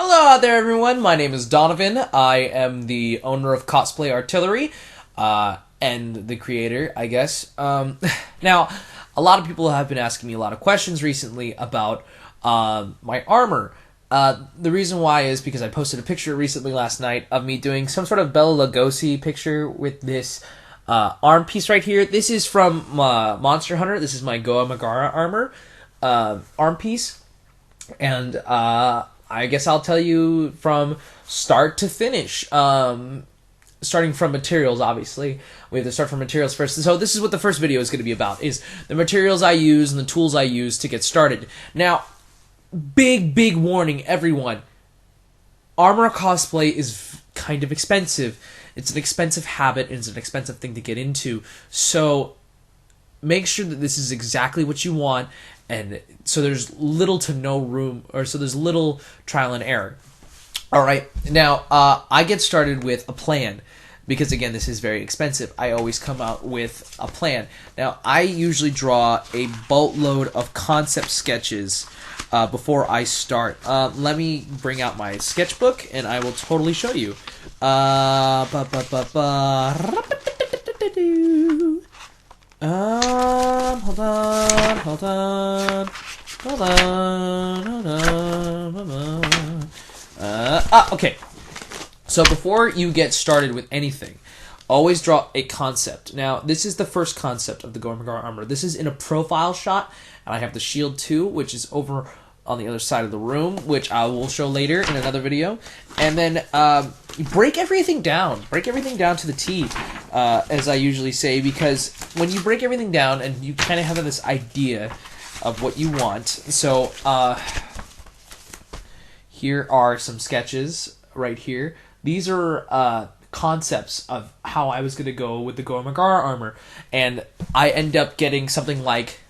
Hello out there, everyone. My name is Donovan. I am the owner of Cosplay Artillery, and the creator, I guess. Now, a lot of people have been asking me a lot of questions recently about my armor. The reason why is because I posted a picture recently last night of me doing some sort of Bela Lugosi picture with this arm piece right here. This is from Monster Hunter. This is my Goa Magara armor arm piece, and I guess I'll tell you from start to finish. Starting from materials, obviously. We have to start from materials first. So this is what the first video is going to be about, is the materials I use and the tools I use to get started. Now, big warning, everyone. Armor cosplay is kind of expensive. It's an expensive habit, and it's an expensive thing to get into. So make sure that this is exactly what you want, and so there's little to no room, or so there's little trial and error. All right, now I get started with a plan, because again, this is very expensive. I always come out with a plan. Now, I usually draw a boatload of concept sketches before I start. Let me bring out my sketchbook, and I will totally show you. Hold on. Okay. So before you get started with anything, always draw a concept. Now, this is the first concept of the Gormagar armor. This is in a profile shot, and I have the shield too, which is over on the other side of the room, which I will show later in another video. And then break everything down. Break everything down to the T, as I usually say, because when you break everything down and you kind of have this idea of what you want. So here are some sketches right here. These are concepts of how I was going to go with the Gormagar armor, and I end up getting something like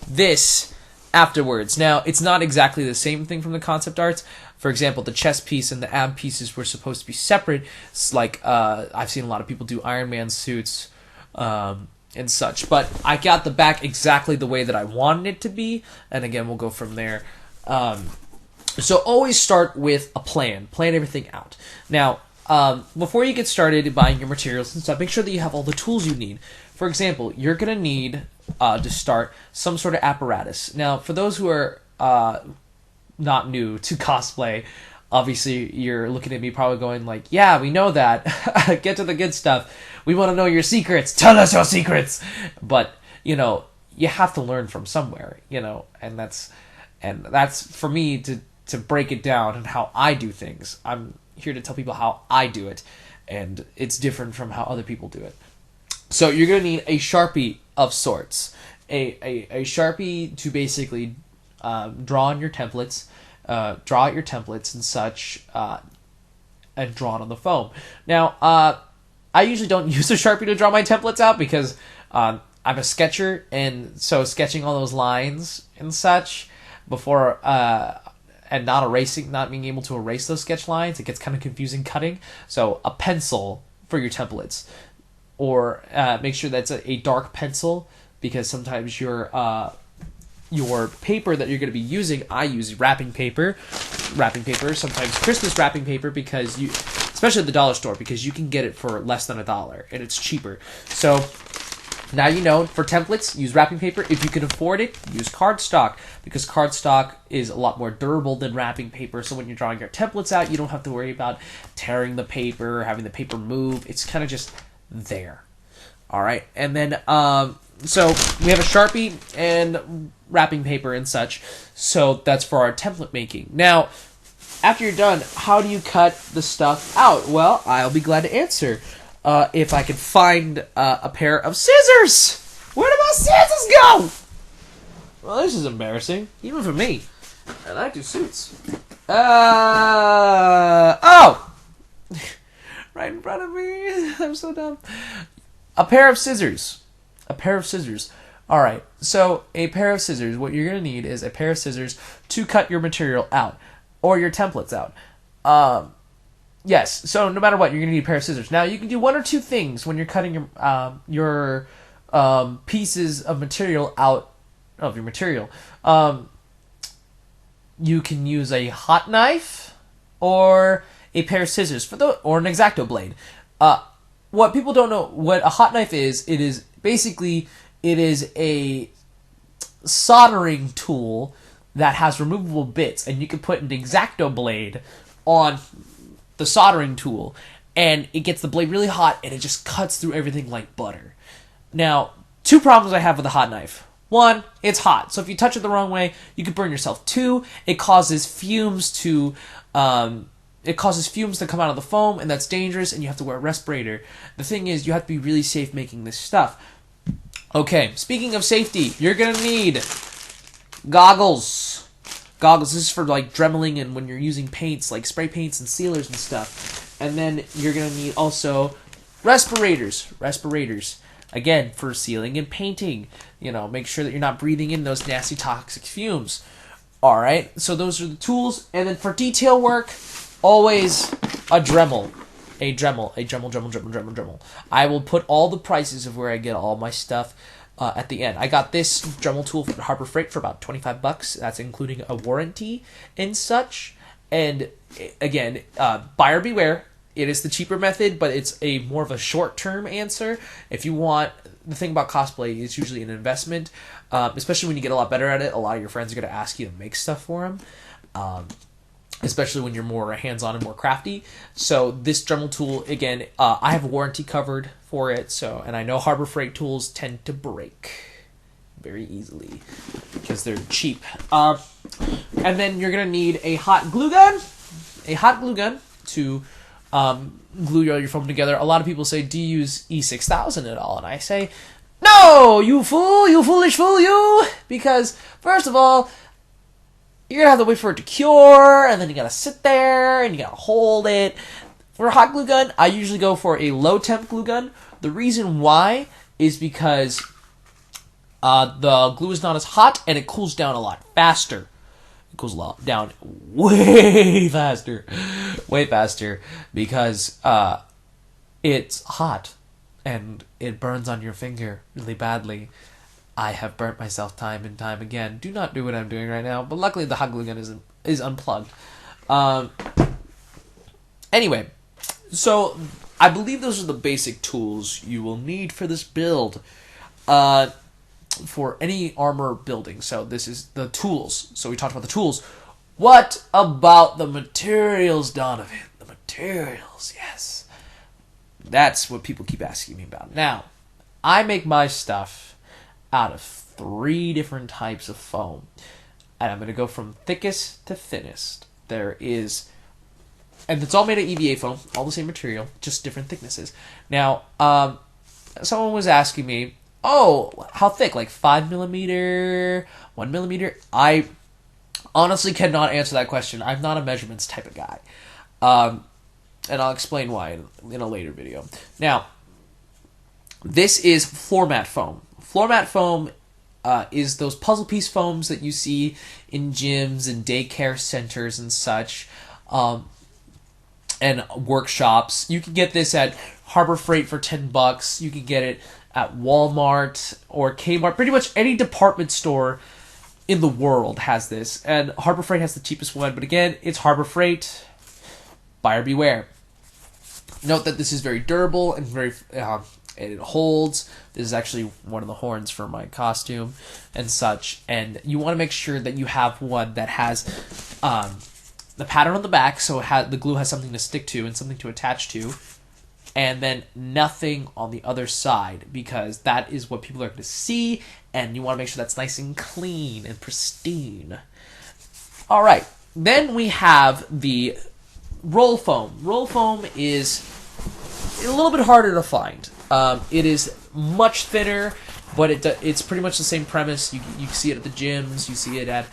this afterwards. Now, it's not exactly the same thing from the concept arts. For example, the chest piece and the ab pieces were supposed to be separate. It's like I've seen a lot of people do Iron Man suits and such, but I got the back exactly the way that I wanted it to be, and again, we'll go from there. So always start with a plan. Plan everything out. Now, before you get started buying your materials and stuff, make sure that you have all the tools you need. For example, you're going to need to start some sort of apparatus. Now, for those who are not new to cosplay, obviously you're looking at me probably going like, yeah, we know that. Get to the good stuff. We want to know your secrets. Tell us your secrets. But, you know, you have to learn from somewhere, you know, and that's for me to break it down and how I do things. I'm here to tell people how I do it, and it's different from how other people do it. So you're going to need a Sharpie of sorts. A Sharpie to basically draw on your templates, draw out your templates and such, and draw it on the foam. Now, I usually don't use a Sharpie to draw my templates out because I'm a sketcher, and so sketching all those lines and such before and not being able to erase those sketch lines, it gets kind of confusing cutting. So a pencil for your templates, or make sure that's a dark pencil, because sometimes your paper that you're going to be using, I use wrapping paper, sometimes Christmas wrapping paper, because especially at the dollar store, because you can get it for less than $1 and it's cheaper. So now you know, for templates, use wrapping paper. If you can afford it, use cardstock, because cardstock is a lot more durable than wrapping paper. So when you're drawing your templates out, you don't have to worry about tearing the paper or having the paper move. It's kind of just there. All right, and then so we have a Sharpie and wrapping paper and such. So that's for our template making. Now, after you're done, how do you cut the stuff out? Well, I'll be glad to answer. If I can find a pair of scissors. Where did my scissors go? Well, this is embarrassing, even for me. And I do suits. Oh! Right in front of me. I'm so dumb. A pair of scissors. Alright, so a pair of scissors. What you're going to need is a pair of scissors to cut your material out, or your templates out. Yes, so no matter what, you're going to need a pair of scissors. Now, you can do one or two things when you're cutting your pieces of material out of your material. You can use a hot knife, or a pair of scissors or an X-Acto blade. What people don't know, what a hot knife is, it is a soldering tool that has removable bits, and you can put an X-Acto blade on the soldering tool, and it gets the blade really hot, and it just cuts through everything like butter. Now, two problems I have with a hot knife. One, it's hot, so if you touch it the wrong way, you could burn yourself. Two, it causes fumes to come out of the foam, and that's dangerous, and you have to wear a respirator. The thing is, you have to be really safe making this stuff. Okay, speaking of safety, you're gonna need goggles. Goggles, this is for like dremeling and when you're using paints, like spray paints and sealers and stuff. And then you're gonna need also respirators. Respirators, again, for sealing and painting. You know, make sure that you're not breathing in those nasty toxic fumes. Alright, so those are the tools. And then for detail work, always a Dremel. A Dremel. I will put all the prices of where I get all my stuff at the end. I got this Dremel tool from Harbor Freight for about $25. That's including a warranty and such. And again, buyer beware. It is the cheaper method, but it's a more of a short-term answer. If you want, the thing about cosplay is usually an investment, especially when you get a lot better at it. A lot of your friends are going to ask you to make stuff for them. Especially when you're more hands-on and more crafty. So this Dremel tool, again, I have a warranty covered for it. So, and I know Harbor Freight tools tend to break very easily because they're cheap. And then you're gonna need a hot glue gun. A hot glue gun to glue all your foam together. A lot of people say, "Do you use E6000 at all?" And I say, "No, you fool! You foolish fool, you!" Because first of all, you're gonna have to wait for it to cure, and then you gotta sit there, and you gotta hold it. For a hot glue gun, I usually go for a low-temp glue gun. The reason why is because the glue is not as hot, and it cools down a lot faster. It cools down way faster. Way faster, because it's hot, and it burns on your finger really badly. I have burnt myself time and time again. Do not do what I'm doing right now. But luckily, the hot glue gun is unplugged. Anyway, so I believe those are the basic tools you will need for this build. For any armor building. So this is the tools. So we talked about the tools. What about the materials, Donovan? The materials, yes. That's what people keep asking me about. Now, I make my stuff out of 3 different types of foam. And I'm going to go from thickest to thinnest. There is... And it's all made of EVA foam. All the same material. Just different thicknesses. Now, someone was asking me, oh, how thick? Like 5 millimeter? 1 millimeter? I honestly cannot answer that question. I'm not a measurements type of guy. And I'll explain why in a later video. Now, this is floor mat foam. Floor mat foam is those puzzle piece foams that you see in gyms and daycare centers and such, and workshops. You can get this at Harbor Freight for $10. You can get it at Walmart or Kmart. Pretty much any department store in the world has this, and Harbor Freight has the cheapest one. But again, it's Harbor Freight. Buyer beware. Note that this is very durable and very it holds. This is actually one of the horns for my costume and such. And you want to make sure that you have one that has the pattern on the back, so the glue has something to stick to and something to attach to, and then nothing on the other side, because that is what people are going to see, and you want to make sure that's nice and clean and pristine. All right, then we have the roll foam. Roll foam is a little bit harder to find. It is much thinner, but it's pretty much the same premise. You see it at the gyms. You see it at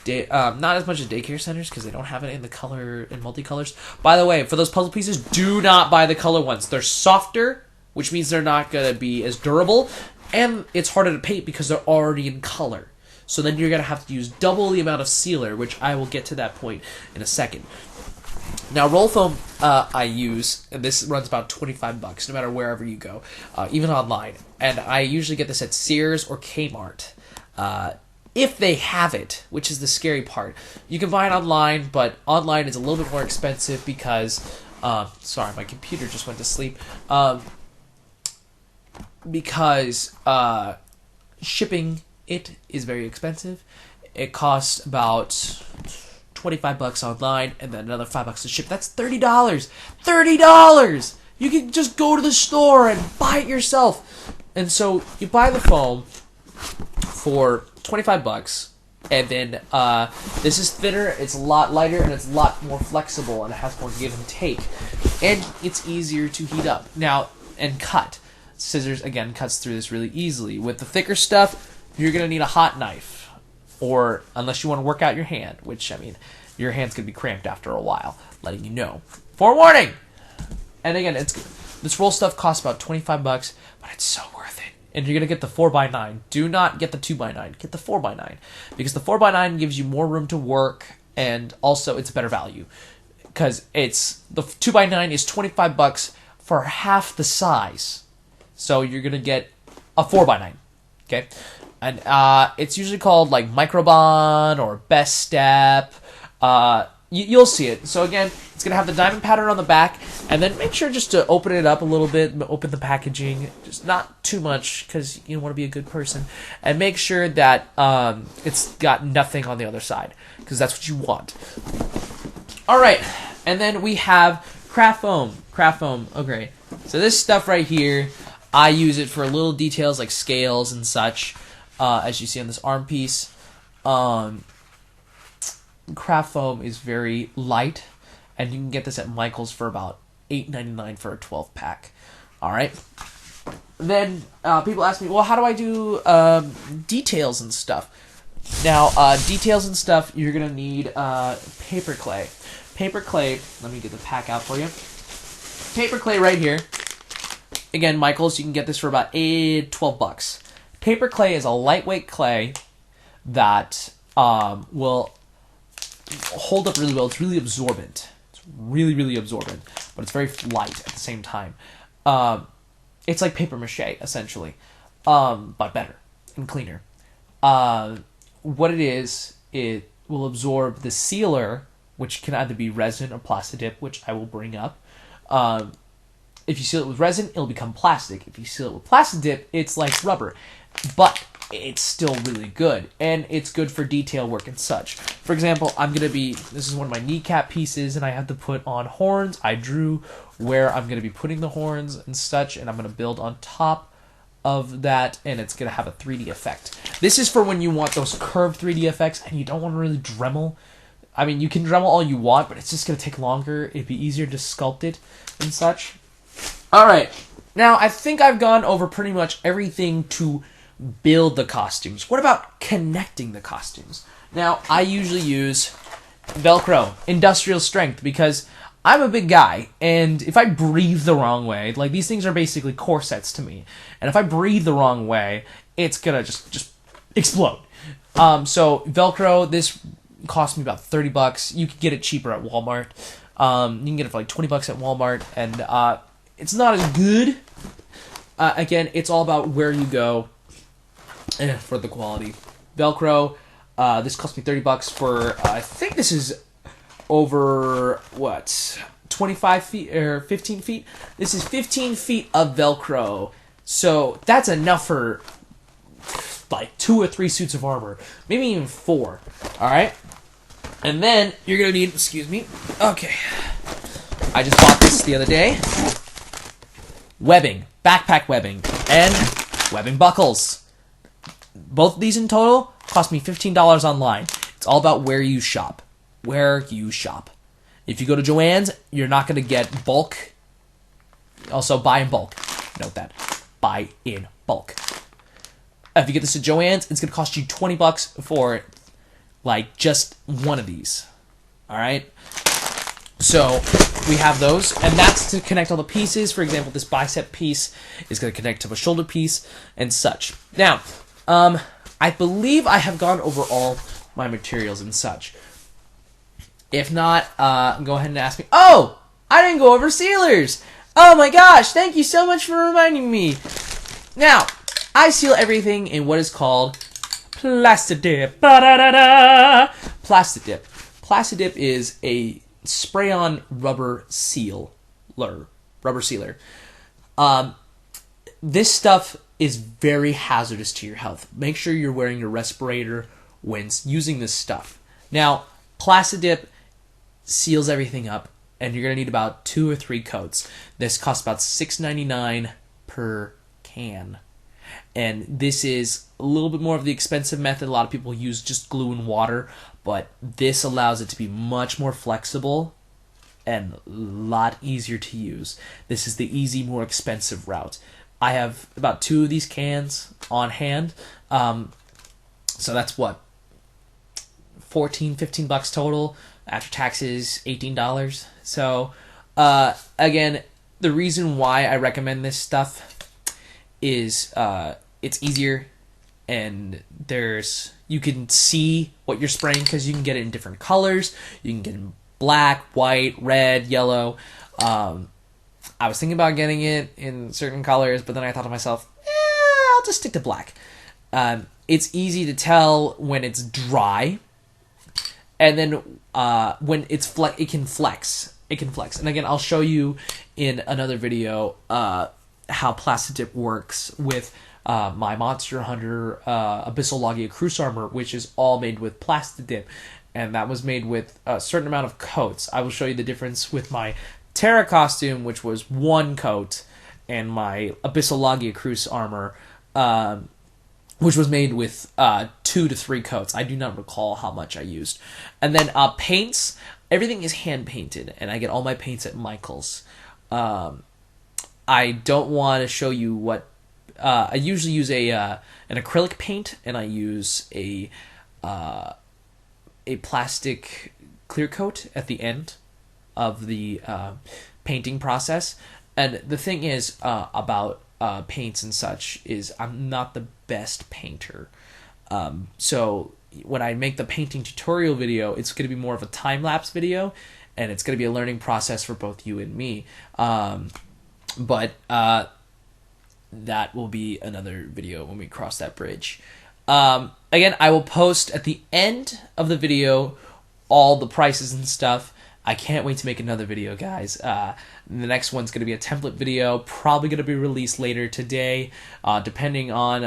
not as much as daycare centers because they don't have it in the color in multicolors. By the way, for those puzzle pieces, do not buy the color ones. They're softer, which means they're not going to be as durable, and it's harder to paint because they're already in color. So then you're going to have to use double the amount of sealer, which I will get to that point in a second. Now, roll foam I use, and this runs about $25, no matter wherever you go, even online. And I usually get this at Sears or Kmart. if they have it, which is the scary part. You can buy it online, but online is a little bit more expensive because, sorry, my computer just went to sleep. Because shipping it is very expensive. It costs about $25 online, and then another $5 to ship. That's $30. $30. You can just go to the store and buy it yourself. And so you buy the foam for $25, and then this is thinner, it's a lot lighter, and it's a lot more flexible, and it has more give and take, and it's easier to heat up now and cut. Scissors again cuts through this really easily. With the thicker stuff, you're gonna need a hot knife, or unless you want to work out your hand, which I mean, your hand's gonna be cramped after a while. Letting you know, forewarning. And again, this roll stuff costs about $25, but it's so worth it. And you're going to get the 4x9. Do not get the 2x9. Get the 4x9. Because the 4x9 gives you more room to work, and also it's a better value. Because the 2x9 is $25 for half the size. So you're going to get a 4x9. Okay? And it's usually called like Microbond or Best Step. You'll see it. So again, it's going to have the diamond pattern on the back, and then make sure just to open it up a little bit, open the packaging, just not too much because you want to be a good person, and make sure that it's got nothing on the other side because that's what you want. All right, and then we have craft foam. Craft foam, okay. So this stuff right here, I use it for little details like scales and such, as you see on this arm piece. Craft foam is very light, and you can get this at Michael's for about $8.99 for a 12-pack. All right. Then people ask me, well, how do I do details and stuff? Now, details and stuff, you're gonna need paper clay. Paper clay. Let me get the pack out for you. Paper clay right here. Again, Michael's, you can get this for about $12. Paper clay is a lightweight clay that will hold up really well. It's really absorbent. It's really, really absorbent, but it's very light at the same time. It's like paper mache, essentially, but better and cleaner. What it is, it will absorb the sealer, which can either be resin or Plastidip, which I will bring up. If you seal it with resin, it'll become plastic. If you seal it with Plastidip, it's like rubber. But it's still really good, and it's good for detail work and such. For example, this is one of my kneecap pieces, and I have to put on horns. I drew where I'm going to be putting the horns and such, and I'm going to build on top of that, and it's going to have a 3D effect. This is for when you want those curved 3D effects, and you don't want to really Dremel. I mean, you can Dremel all you want, but it's just going to take longer. It'd be easier to sculpt it and such. Alright, now I think I've gone over pretty much everything to build the costumes. What about connecting the costumes? Now, I usually use Velcro, industrial strength, because I'm a big guy, and if I breathe the wrong way, like these things are basically corsets to me, and if I breathe the wrong way, it's gonna just explode. So Velcro, this cost me about $30. You can get it cheaper at Walmart. You can get it for like $20 at Walmart, and it's not as good. Again, it's all about where you go for the quality. Velcro, this cost me $30 for, I think this is over, 25 feet, or 15 feet? This is 15 feet of Velcro. So that's enough for like 2 or 3 suits of armor. Maybe even 4. Alright? And then you're going to need, excuse me, okay. I just bought this the other day. Webbing, backpack webbing, and webbing buckles. Both of these in total cost me $15 online. It's all about where you shop. Where you shop. If you go to Joann's, you're not going to get bulk. Also, buy in bulk. Note that. Buy in bulk. If you get this at Joann's, it's going to cost you $20 for, like, just one of these. Alright? So, we have those, and that's to connect all the pieces. For example, this bicep piece is going to connect to a shoulder piece, and such. Now, I believe I have gone over all my materials and such. If not, go ahead and ask me. Oh! I didn't go over sealers! Oh my gosh, thank you so much for reminding me. Now, I seal everything in what is called Plastic Dip. Ba-da-da-da. Plastic Dip. Plastic Dip is a spray-on rubber sealer. This stuff is very hazardous to your health. Make sure you're wearing your respirator when using this stuff. Now, Plastic Dip seals everything up, and you're going to need about 2 or 3 coats. This costs about $6.99 per can. And this is a little bit more of the expensive method. A lot of people use just glue and water, but this allows it to be much more flexible and a lot easier to use. This is the easy, more expensive route. I have about 2 of these cans on hand. So that's what? $15 total. After taxes, $18. So, again, the reason why I recommend this stuff is it's easier, and you can see what you're spraying because you can get it in different colors. You can get it in black, white, red, yellow. I was thinking about getting it in certain colors, but then I thought to myself, I'll just stick to black. It's easy to tell when it's dry, and then when it's it can flex. It can flex. And again, I'll show you in another video how Plastic Dip works with my Monster Hunter Abyssal Logia Cruise Armor, which is all made with Plastic Dip. And that was made with a certain amount of coats. I will show you the difference with my Terra costume, which was 1 coat, and my Abyssal Logia Cruise Armor, which was made with 2 to 3 coats. I do not recall how much I used. And then paints, everything is hand painted, and I get all my paints at Michael's. I don't want to show you what I usually use an acrylic paint, and I use a plastic clear coat at the end of the painting process. And the thing is about paints and such is I'm not the best painter. So when I make the painting tutorial video, it's going to be more of a time-lapse video, and it's going to be a learning process for both you and me. But that will be another video when we cross that bridge. Again, I will post at the end of the video all the prices and stuff. I can't wait to make another video, guys. The next one's going to be a template video, probably going to be released later today, depending on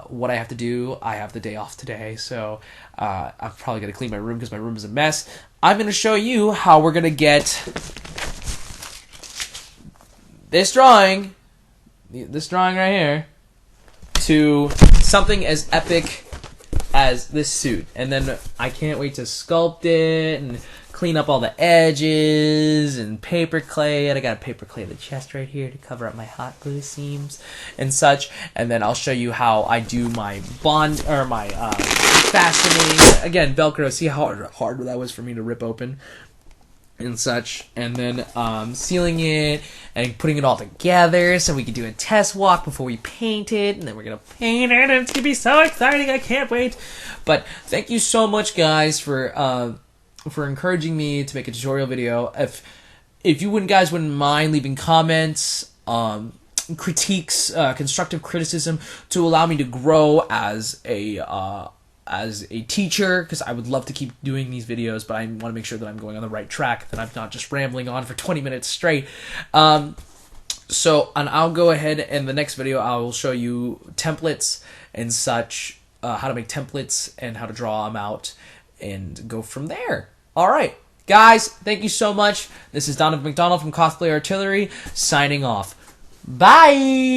what I have to do. I have the day off today, so I'm probably going to clean my room because my room is a mess. I'm going to show you how we're going to get this drawing right here, to something as epic as this suit. And then I can't wait to sculpt it and clean up all the edges and paper clay. And I got a paper clay the chest right here to cover up my hot glue seams and such. And then I'll show you how I do my my fastening. Again, Velcro. See how hard that was for me to rip open and such. And then sealing it and putting it all together so we can do a test walk before we paint it, and then we're gonna paint it, and it's gonna be so exciting. I can't wait. But thank you so much, guys, for encouraging me to make a tutorial video. If you guys wouldn't mind leaving comments, critiques, constructive criticism to allow me to grow as a teacher, because I would love to keep doing these videos, but I want to make sure that I'm going on the right track, that I'm not just rambling on for 20 minutes straight. And I'll go ahead, and the next video I will show you templates and such, how to make templates and how to draw them out and go from there. All right, guys, thank you so much. This is Donovan McDonald from Cosplay Artillery signing off. Bye!